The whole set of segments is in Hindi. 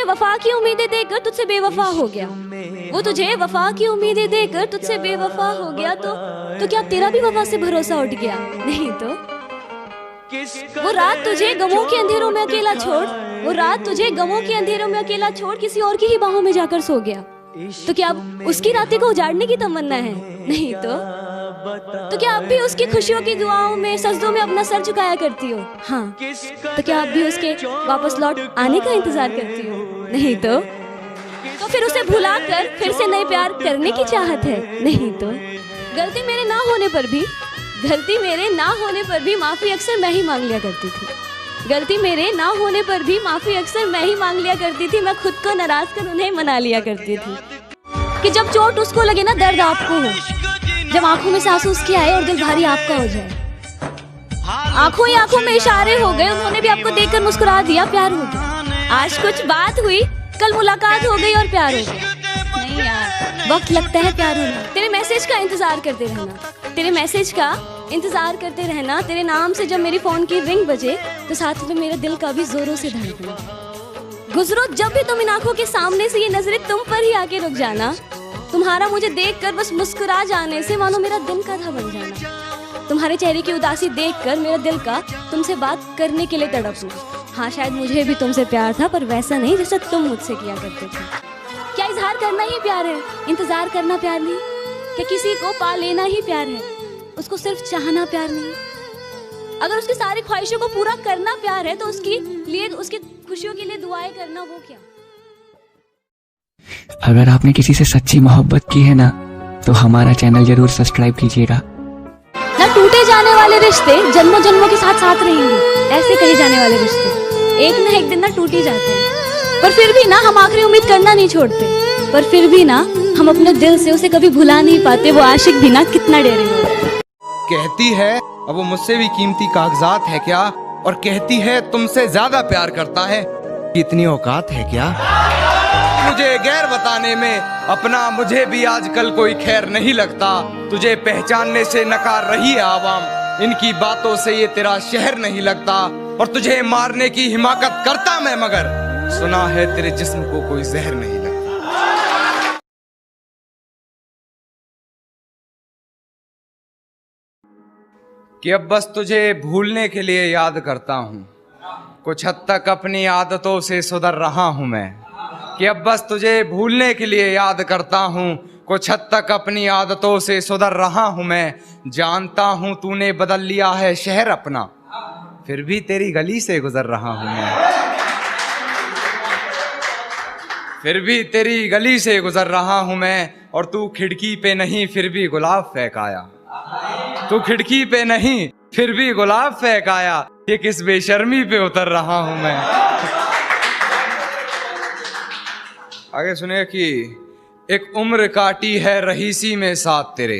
तुझे वफा की उम्मीदें देकर तुझसे बेवफा हो गया, वो तुझे वफा की उम्मीदें देकर तुझसे बेवफा हो गया, तो क्या तेरा भी वफा से भरोसा उठ गया? नहीं तो वो रात तुझे गमों के अंधेरों में अकेला छोड़, वो रात तुझे गमों के अंधेरों में अकेला छोड़ किसी और की ही बाहों में जाकर सो गया, तो क्या अब उसकी रातें को उजाड़ने की तमन्ना है? नहीं तो क्या अब भी उसकी खुशियों की दुआओं में सजदों में अपना सर झुकाया करती हो? हाँ, तो क्या अब भी उसके वापस लौट आने का इंतजार करती हो? नहीं तो फिर उसे भुला कर फिर से नए प्यार करने की चाहत है? नहीं तो गलती मेरे ना होने पर भी माफी अक्सर मैं ही मांग लिया करती थी, गलती मेरे ना होने पर भी माफी अक्सर मैं ही मांग लिया करती थी। मैं खुद को नाराज कर उन्हें मना लिया करती थी कि जब चोट उसको लगे ना दर्द आपको हो, जब आंखों में से आंसू उसकी आए और दिल भारी आपका हो जाए। आंखों ही आंखों में इशारे हो गए, उन्होंने भी आपको देखकर मुस्कुरा दिया, प्यार हो गया। आज कुछ बात हुई, कल मुलाकात हो गई और प्यार हो गया। नहीं यार, वक्त लगता है प्यार होना। तेरे मैसेज का इंतजार करते रहना, तेरे मैसेज का इंतजार करते रहना। तेरे नाम से जब मेरी फोन की रिंग बजे तो साथ में मेरे दिल का भी जोरों से धड़कना। गुजरो जब भी तुम इन आंखों के सामने से, ये नजरें तुम पर ही आके रुक जाना। तुम्हारा मुझे देखकर बस मुस्कुरा जाने से मानो मेरा दिन का था बन जाना। तुम्हारे चेहरे की उदासी देखकर मेरा दिल का तुमसे बात करने के लिए तड़पना। हाँ, शायद मुझे भी तुमसे प्यार था, पर वैसा नहीं जैसा तुम मुझसे किया करते थे। क्या इजहार करना ही प्यार है? इंतजार करना प्यार नहीं? क्या किसी को पा लेना ही प्यार है? उसको सिर्फ चाहना प्यार नहीं? अगर उसकी सारी ख्वाहिशों को पूरा करना प्यार है तो उसकी लिए, उसकी खुशियों के लिए दुआएं करना वो क्या? अगर आपने किसी से सच्ची मोहब्बत की है ना, तो हमारा चैनल जरूर सब्सक्राइब कीजिएगा। ना टूटे जाने वाले रिश्ते जन्मों जन्मों के साथ साथ रहेंगे, ऐसे कहे जाने वाले रिश्ते एक ना एक दिन ना टूट ही जाते हैं। पर फिर भी ना हम आखिरी उम्मीद करना नहीं छोड़ते, पर फिर भी ना हम अपने दिल से उसे कभी भुला नहीं पाते। वो आशिक भी ना कितना डेरे हो। कहती है अब वो मुझसे भी कीमती कागजात है क्या, और कहती है तुमसे ज्यादा प्यार करता है, इतनी औकात है क्या? मुझे गैर बताने में अपना मुझे भी आजकल कोई खैर नहीं लगता। तुझे पहचानने से नकार रही है आवाम, इनकी बातों से ये तेरा शहर नहीं लगता। और तुझे मारने की हिमाकत करता मैं, मगर सुना है तेरे जिस्म को कोई जहर नहीं लगता। कि अब बस तुझे भूलने के लिए याद करता हूँ, कुछ हद तक अपनी आदतों से सुधर रहा हूँ मैं। कि अब बस तुझे भूलने के लिए याद करता हूँ, कुछ हद तक अपनी आदतों से सुधर रहा हूँ मैं। जानता हूँ तूने बदल लिया है शहर अपना, फिर भी तेरी गली से गुजर रहा हूँ मैं। फिर भी तेरी गली से गुजर रहा हूँ मैं। और तू खिड़की पे नहीं फिर भी गुलाब फेंक आया, तू खिड़की पे नहीं फिर भी गुलाब फेंक आया। ये किस बेशर्मी पे उतर रहा हूं मैं। आगे सुनिए कि एक उम्र काटी है रहीसी में साथ तेरे,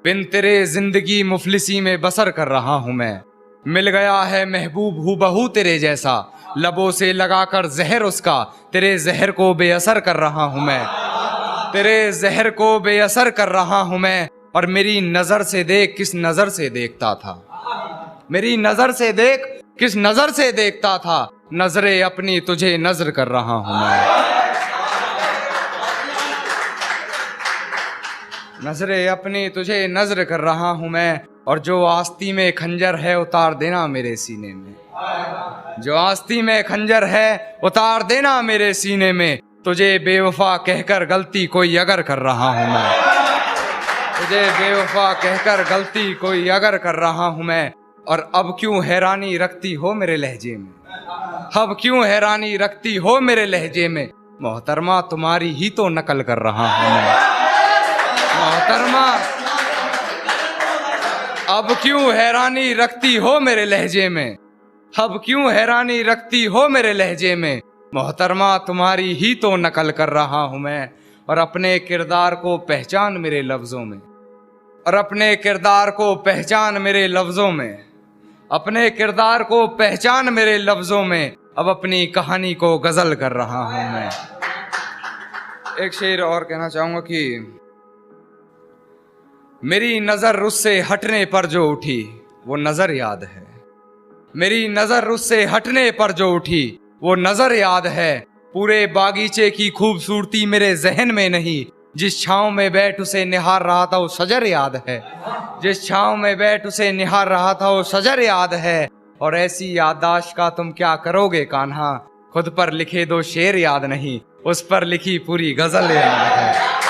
बिन तेरे जिंदगी मुफलिसी में बसर कर रहा हूं मैं। मिल गया है महबूब हूबहू तेरे जैसा, लबों से लगाकर जहर उसका, तेरे जहर को बेअसर कर रहा हूं मैं। तेरे जहर को बेअसर कर रहा हूं मैं। और मेरी नजर से देख किस नजर से देखता था, मेरी नजर से देख किस नजर से देखता था। नजरे अपनी तुझे नजर कर रहा हूं मैं। नजरे अपनी तुझे नजर कर रहा हूं मैं। और जो आस्ती में खंजर है उतार देना मेरे सीने में, जो आस्ती में खंजर है उतार देना मेरे सीने में। तुझे बेवफा कहकर गलती कोई अगर कर रहा हूं मैं, तुझे बेवफा कहकर गलती कोई अगर कर रहा हूं मैं। और अब क्यों हैरानी रखती हो मेरे लहजे में, अब क्यों हैरानी रखती हो मेरे लहजे में। मोहतरमा तुम्हारी ही तो नकल कर रहा हूं मैं। मोहतरमा अब क्यों हैरानी रखती हो मेरे लहजे में, अब क्यों हैरानी रखती हो मेरे लहजे में। मोहतरमा तुम्हारी ही तो नकल कर रहा हूं मैं। और अपने किरदार को पहचान मेरे लफ्जों में, और अपने किरदार को पहचान मेरे लफ्जों में, अपने किरदार को पहचान मेरे लफ्जों में। अब अपनी कहानी को गजल कर रहा हूं मैं। एक शेर और कहना चाहूंगा कि मेरी नजर उससे हटने पर जो उठी वो नजर याद है, मेरी नजर उससे हटने पर जो उठी वो नजर याद है। पूरे बागीचे की खूबसूरती मेरे जहन में नहीं। जिस छांव में बैठ उसे निहार रहा था वो शजर याद है। जिस छांव में बैठ उसे निहार रहा था वो शजर याद है। और ऐसी याददाश्त का तुम क्या करोगे कान्हा, खुद पर लिखे दो शेर याद नहीं, उस पर लिखी पूरी गजल याद है।